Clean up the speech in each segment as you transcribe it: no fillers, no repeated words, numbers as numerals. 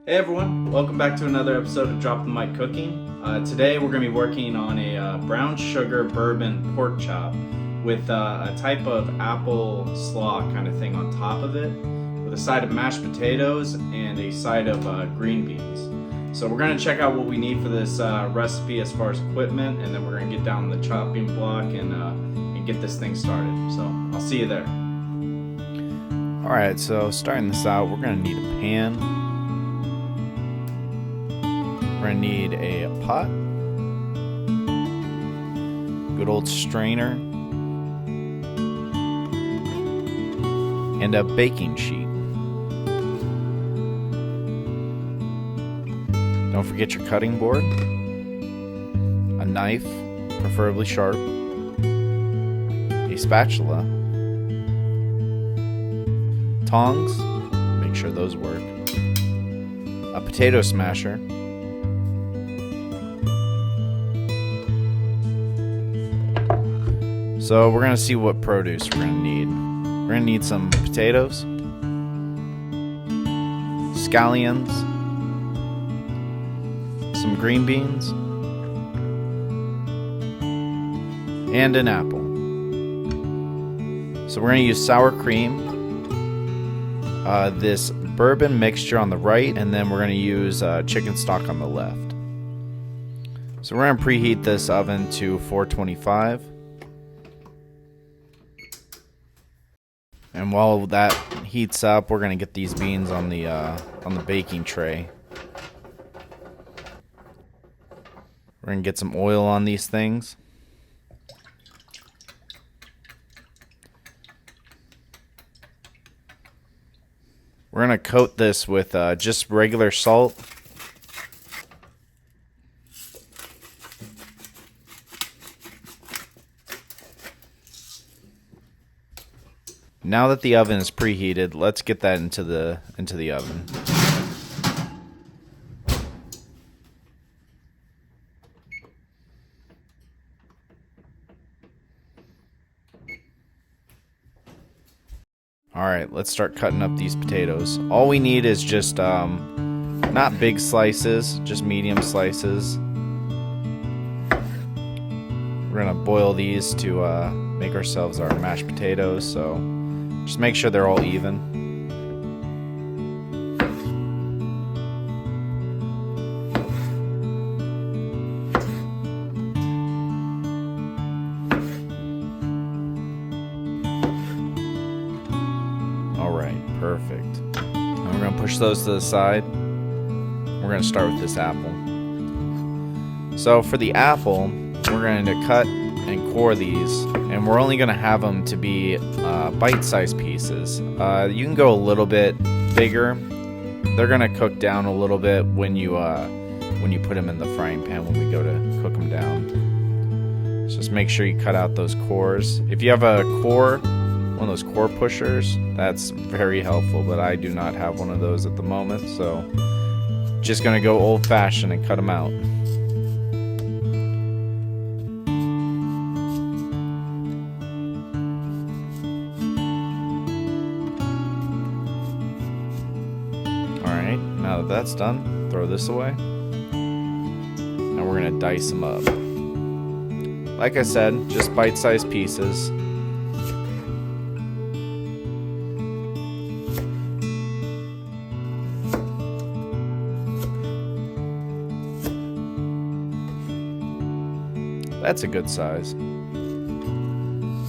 Hey everyone, welcome back to another episode of Drop the Mic Cooking. Today we're going to be working on a brown sugar bourbon pork chop with a type of apple slaw kind of thing on top of it, with a side of mashed potatoes and a side of green beans. So we're going to check out what we need for this recipe as far as equipment, and then we're going to get down the chopping block and get this thing started. So I'll see you there. Alright, so starting this out, we're going to need a pan. We're going to need a pot, good old strainer, and a baking sheet. Don't forget your cutting board, a knife, preferably sharp, a spatula, tongs, make sure those work, a potato smasher, so we're going to see what produce we're going to need. We're going to need some potatoes, scallions, some green beans, and an apple. So we're going to use sour cream, this bourbon mixture on the right, and then we're going to use chicken stock on the left. So we're going to preheat this oven to 425. And while that heats up, we're going to get these beans on the baking tray. We're going to get some oil on these things. We're going to coat this with just regular salt. Now that the oven is preheated, let's get that into the oven. Alright, let's start cutting up these potatoes. All we need is just, not big slices, just medium slices. We're going to boil these to make ourselves our mashed potatoes, so just make sure they're all even. Alright, perfect. And we're going to push those to the side. We're going to start with this apple. So for the apple, we're going to cut and core these, and we're only going to have them to be bite-sized pieces. You can go a little bit bigger. They're going to cook down a little bit when you put them in the frying pan when we go to cook them down. So just make sure you cut out those cores. If you have a core, one of those core pushers, that's very helpful, but I do not have one of those at the moment, so just going to go old-fashioned and cut them out. Alright, now that that's done, throw this away. Now we're going to dice them up. Like I said, just bite-sized pieces. That's a good size.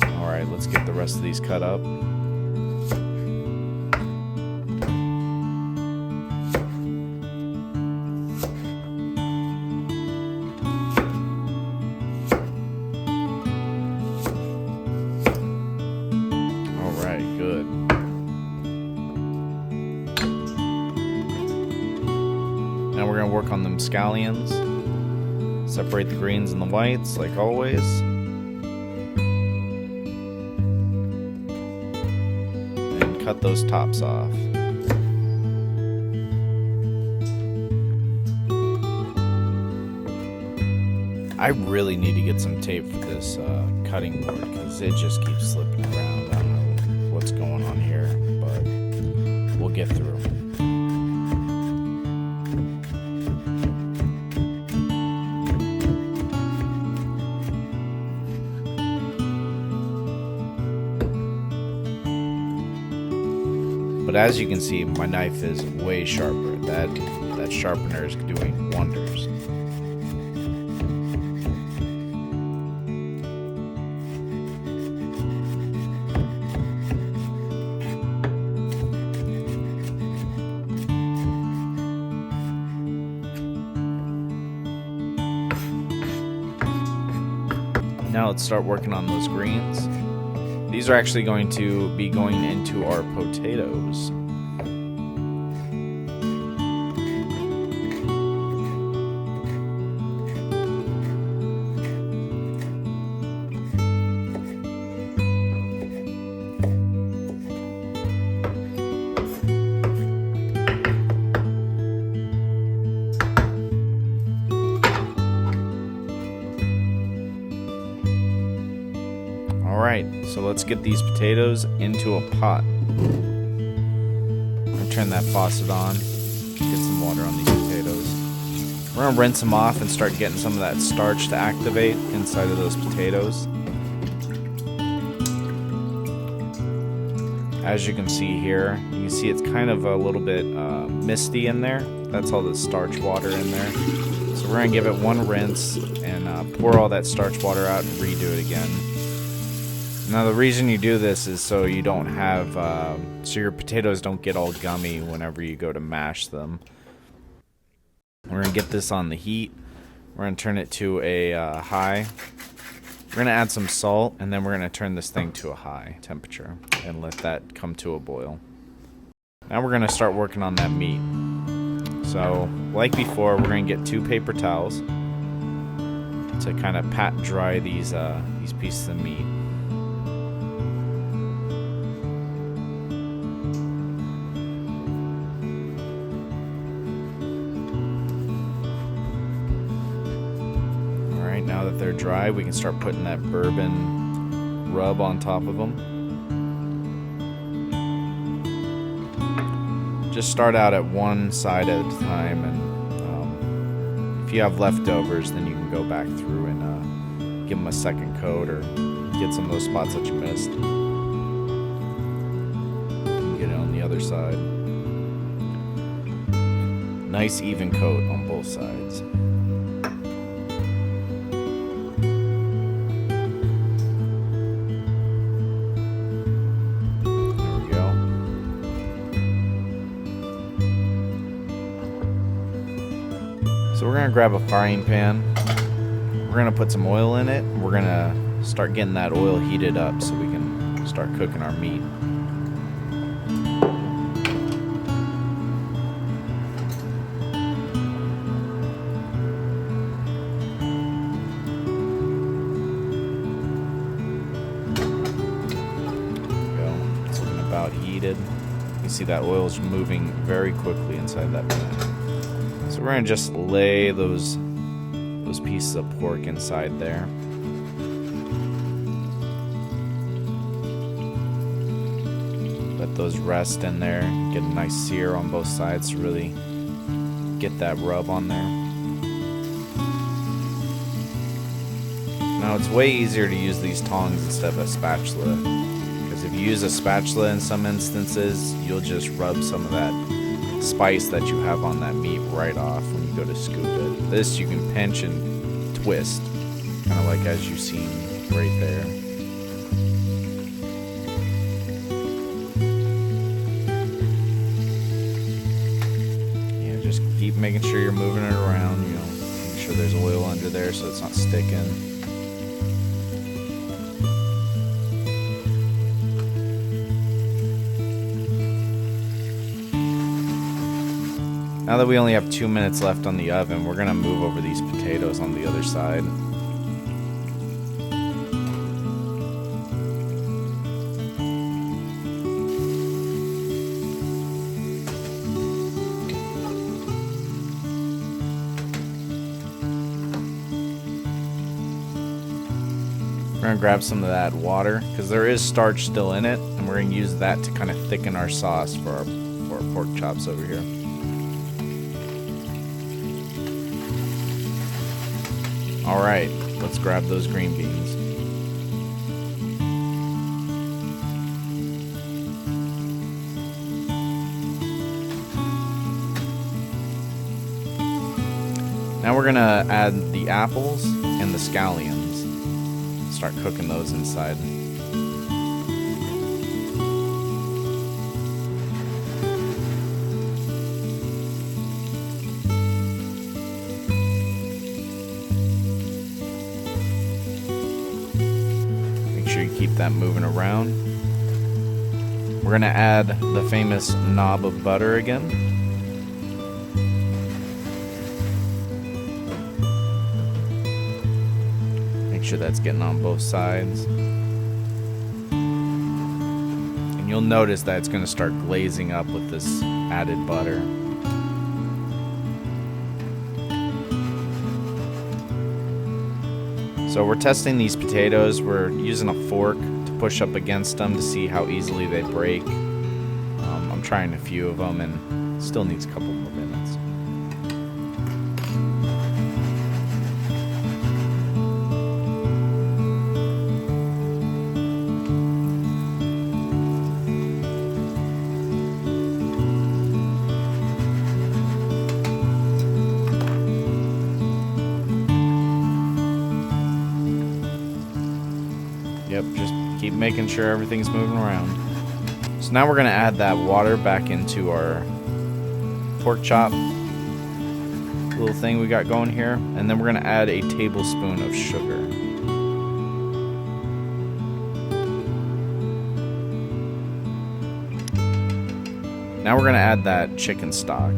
Alright, let's get the rest of these cut up. Alright, good. Now we're going to work on them scallions. Separate the greens and the whites, like always. And cut those tops off. I really need to get some tape for this cutting board because it just keeps slipping around. I don't know what's going on here, but we'll get through. But as you can see, my knife is way sharper. That sharpener is doing wonders. Now let's start working on those greens. These are actually going to be going into our potatoes. Alright, so let's get these potatoes into a pot. I'm going to turn that faucet on, get some water on these potatoes. We're going to rinse them off and start getting some of that starch to activate inside of those potatoes. As you can see here, you can see it's kind of a little bit misty in there. That's all the starch water in there. So we're going to give it one rinse and pour all that starch water out and redo it again. Now the reason you do this is so you don't have, so your potatoes don't get all gummy whenever you go to mash them. We're going to get this on the heat. We're going to turn it to a high. We're going to add some salt, and then we're going to turn this thing to a high temperature and let that come to a boil. Now we're going to start working on that meat. So, like before, we're going to get 2 paper towels to kind of pat dry these pieces of meat. Now that they're dry, we can start putting that bourbon rub on top of them. Just start out at one side at a time, and if you have leftovers, then you can go back through and give them a second coat or get some of those spots that you missed. Get it on the other side. Nice even coat on both sides. So we're going to grab a frying pan, we're going to put some oil in it, and we're going to start getting that oil heated up so we can start cooking our meat. There we go. It's looking about heated. You see that oil is moving very quickly inside that pan. So we're going to just lay those pieces of pork inside there. Let those rest in there. Get a nice sear on both sides to really get that rub on there. Now it's way easier to use these tongs instead of a spatula, because if you use a spatula in some instances, you'll just rub some of that spice that you have on that meat right off when you go to scoop it. This you can pinch and twist, kind of like as you've seen right there. Yeah, just keep making sure you're moving it around, you know, making sure there's oil under there so it's not sticking. Now that we only have 2 minutes left on the oven, we're going to move over these potatoes on the other side. We're going to grab some of that water, because there is starch still in it, and we're going to use that to kind of thicken our sauce for our pork chops over here. Alright, let's grab those green beans. Now we're gonna add the apples and the scallions. Start cooking those inside. Make sure you keep that moving around. We're gonna add the famous knob of butter again. Make sure that's getting on both sides. And you'll notice that it's gonna start glazing up with this added butter. So we're testing these potatoes. We're using a fork to push up against them to see how easily they break. I'm trying a few of them and still needs a couple more minutes. Yep, just keep making sure everything's moving around. So now we're gonna add that water back into our pork chop little thing we got going here. And then we're gonna add a tablespoon of sugar. Now we're gonna add that chicken stock.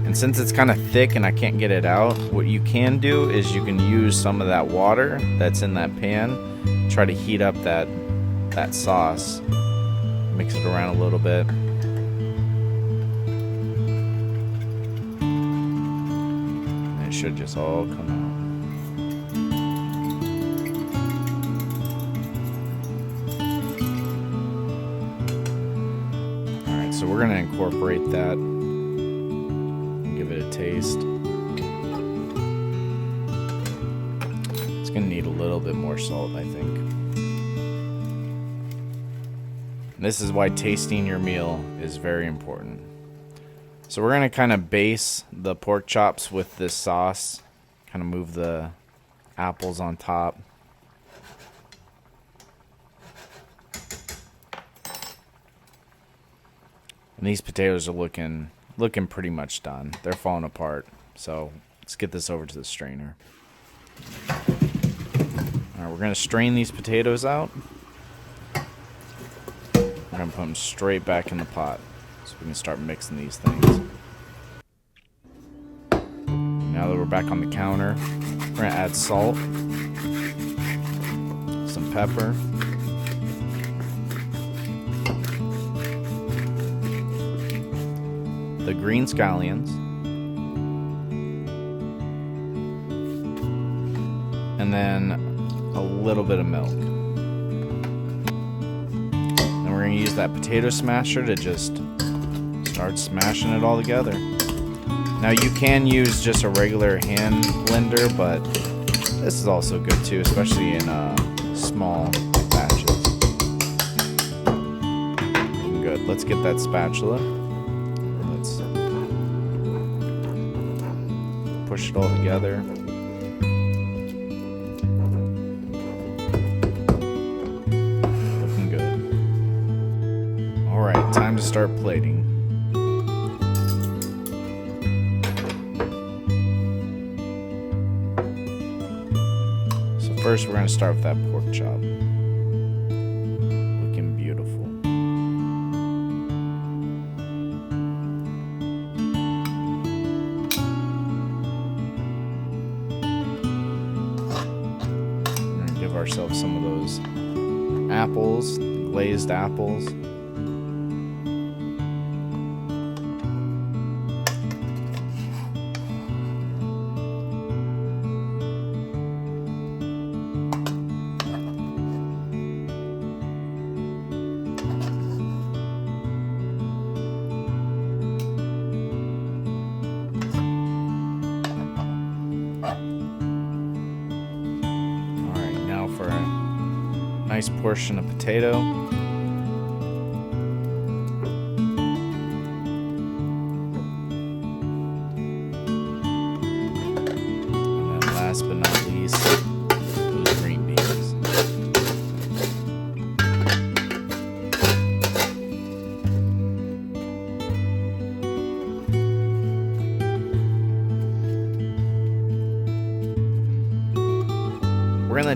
And since it's kind of thick and I can't get it out, what you can do is you can use some of that water that's in that pan, try to heat up that sauce, mix it around a little bit. And it should just all come out. Alright, so we're going to incorporate that. Give it a taste. It's gonna need a little bit more salt, I think. And this is why tasting your meal is very important. So we're gonna kind of base the pork chops with this sauce. Kind of move the apples on top. And these potatoes are looking pretty much done. They're falling apart. So let's get this over to the strainer. Alright, we're gonna strain these potatoes out. We're gonna put them straight back in the pot so we can start mixing these things. Now that we're back on the counter, we're gonna add salt, some pepper, the green scallions, and then a little bit of milk. And we're going to use that potato smasher to just start smashing it all together. Now you can use just a regular hand blender, but this is also good too, especially in small batches. Good. Let's get that spatula. Push it all together. Looking good. Alright, time to start plating. So first we're going to start with that pork chop. Looking beautiful. Give ourselves some of those apples, glazed apples. For a nice portion of potato.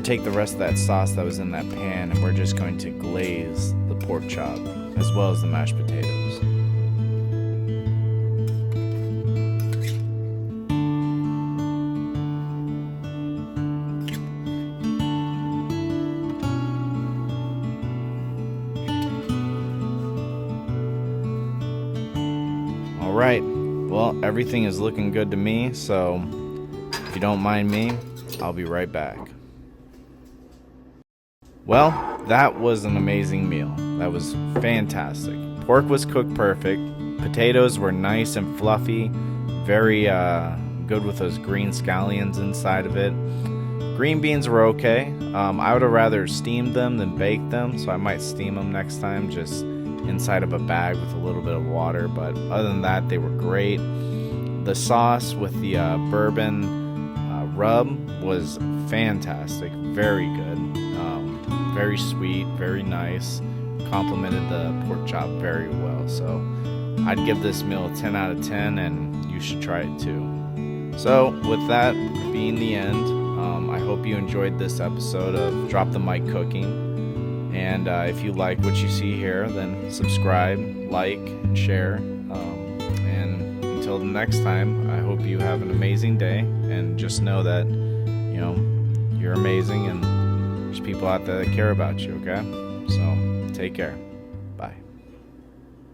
take the rest of that sauce that was in that pan, and we're just going to glaze the pork chop as well as the mashed potatoes. Alright, well, everything is looking good to me, so if you don't mind me, I'll be right back. Well, that was an amazing meal. That was fantastic. Pork was cooked perfect. Potatoes were nice and fluffy. Very good with those green scallions inside of it. Green beans were okay. I would have rather steamed them than baked them, so I might steam them next time, just inside of a bag with a little bit of water. But other than that, they were great. The sauce with the bourbon rub was fantastic. Very good. Very sweet, very nice. Complimented the pork chop very well. So I'd give this meal a 10 out of 10, and you should try it too. So with that being the end, I hope you enjoyed this episode of Drop the Mic Cooking. And if you like what you see here, then subscribe, like, and share. And until the next time, I hope you have an amazing day. And just know that, you're amazing, and there's people out there that care about you, okay? So take care.